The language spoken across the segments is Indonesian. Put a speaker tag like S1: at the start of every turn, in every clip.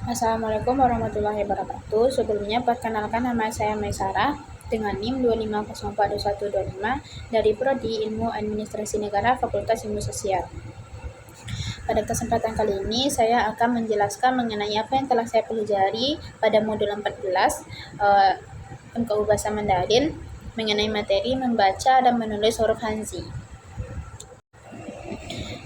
S1: Assalamualaikum warahmatullahi wabarakatuh. Sebelumnya, perkenalkan nama saya Maisarah dengan NIM 2504212 dari Prodi Ilmu Administrasi Negara Fakultas Ilmu Sosial. Pada kesempatan kali ini, saya akan menjelaskan mengenai apa yang telah saya pelajari pada modul 14 MKU Bahasa Mandarin mengenai materi membaca dan menulis huruf Hanzi.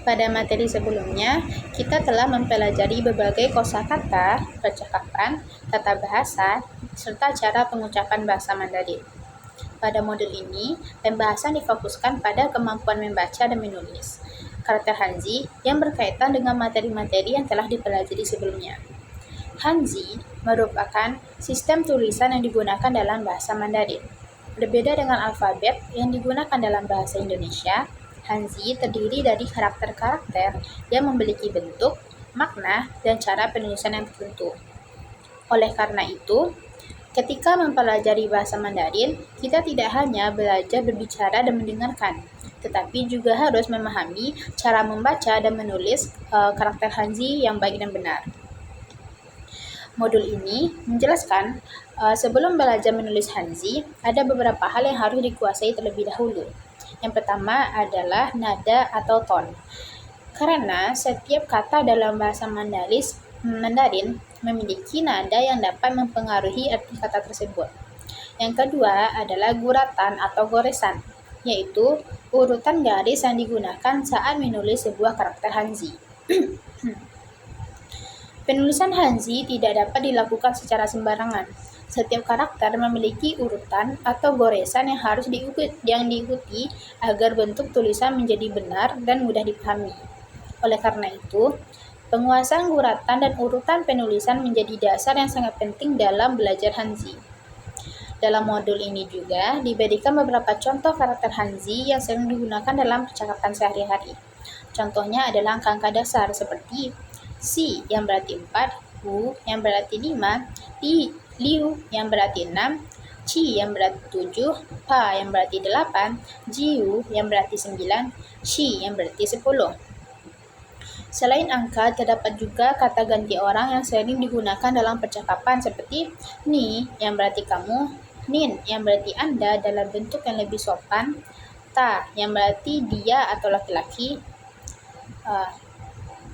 S1: Pada materi sebelumnya, kita telah mempelajari berbagai kosakata, percakapan, tata bahasa, serta cara pengucapan bahasa Mandarin. Pada modul ini, pembahasan difokuskan pada kemampuan membaca dan menulis karakter Hanzi yang berkaitan dengan materi-materi yang telah dipelajari sebelumnya. Hanzi merupakan sistem tulisan yang digunakan dalam bahasa Mandarin. Berbeda dengan alfabet yang digunakan dalam bahasa Indonesia, Hanzi terdiri dari karakter-karakter yang memiliki bentuk, makna, dan cara penulisan yang tertentu. Oleh karena itu, ketika mempelajari bahasa Mandarin, kita tidak hanya belajar berbicara dan mendengarkan, tetapi juga harus memahami cara membaca dan menulis karakter Hanzi yang baik dan benar. Modul ini menjelaskan sebelum belajar menulis Hanzi, ada beberapa hal yang harus dikuasai terlebih dahulu. Yang pertama adalah nada atau ton. Karena setiap kata dalam bahasa Mandarin memiliki nada yang dapat mempengaruhi arti kata tersebut. Yang kedua adalah guratan atau goresan, yaitu urutan garis yang digunakan saat menulis sebuah karakter Hanzi. Penulisan Hanzi tidak dapat dilakukan secara sembarangan. Setiap karakter memiliki urutan atau goresan yang harus diikuti agar bentuk tulisan menjadi benar dan mudah dipahami. Oleh karena itu, penguasaan guratan dan urutan penulisan menjadi dasar yang sangat penting dalam belajar Hanzi. Dalam modul ini juga diberikan beberapa contoh karakter Hanzi yang sering digunakan dalam percakapan sehari-hari. Contohnya adalah angka-angka dasar seperti Si yang berarti 4, Hu yang berarti 5, Liu yang berarti 6, Ci yang berarti 7, Pa yang berarti 8, Jiu yang berarti 9, Shi yang berarti 10. Selain angka, terdapat juga kata ganti orang yang sering digunakan dalam percakapan seperti Ni yang berarti kamu, Nin yang berarti Anda dalam bentuk yang lebih sopan, Ta yang berarti dia atau laki-laki,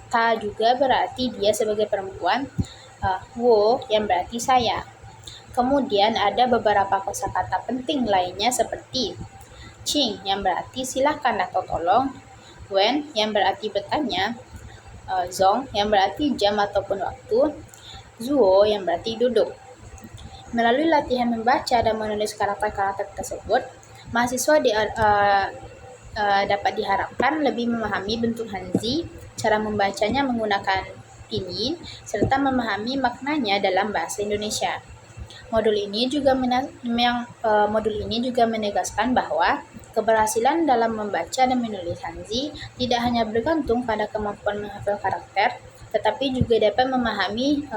S1: Ta juga berarti dia sebagai perempuan, Wo yang berarti saya. Kemudian ada beberapa kosakata penting lainnya seperti Qing yang berarti silakan atau tolong, Wen yang berarti bertanya, Zong yang berarti jam ataupun waktu, Zuo yang berarti duduk. Melalui latihan membaca dan menulis karakter-karakter tersebut, mahasiswa dapat diharapkan lebih memahami bentuk Hanzi, cara membacanya menggunakan pinyin, serta memahami maknanya dalam bahasa Indonesia. Modul ini juga menegaskan bahwa keberhasilan dalam membaca dan menulis Hanzi tidak hanya bergantung pada kemampuan menghafal karakter, tetapi juga dapat memahami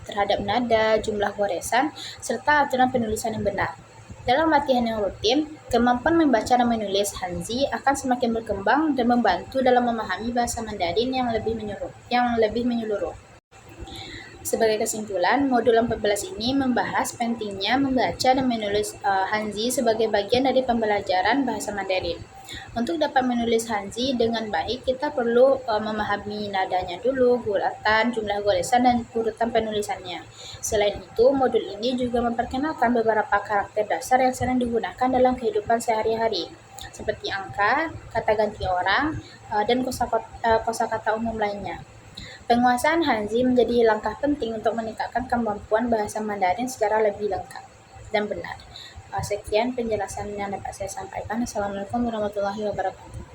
S1: terhadap nada, jumlah goresan, serta aturan penulisan yang benar. Dalam latihan yang rutin, kemampuan membaca dan menulis Hanzi akan semakin berkembang dan membantu dalam memahami bahasa Mandarin yang lebih menyeluruh. Sebagai kesimpulan, modul 14 ini membahas pentingnya membaca dan menulis Hanzi sebagai bagian dari pembelajaran bahasa Mandarin. Untuk dapat menulis Hanzi dengan baik, kita perlu memahami nadanya dulu, guratan, jumlah goresan, dan urutan penulisannya. Selain itu, modul ini juga memperkenalkan beberapa karakter dasar yang sering digunakan dalam kehidupan sehari-hari, seperti angka, kata ganti orang, dan kosakata umum lainnya. Penguasaan Hanzi menjadi langkah penting untuk meningkatkan kemampuan bahasa Mandarin secara lebih lengkap dan benar. Sekian penjelasan yang dapat saya sampaikan. Assalamualaikum warahmatullahi wabarakatuh.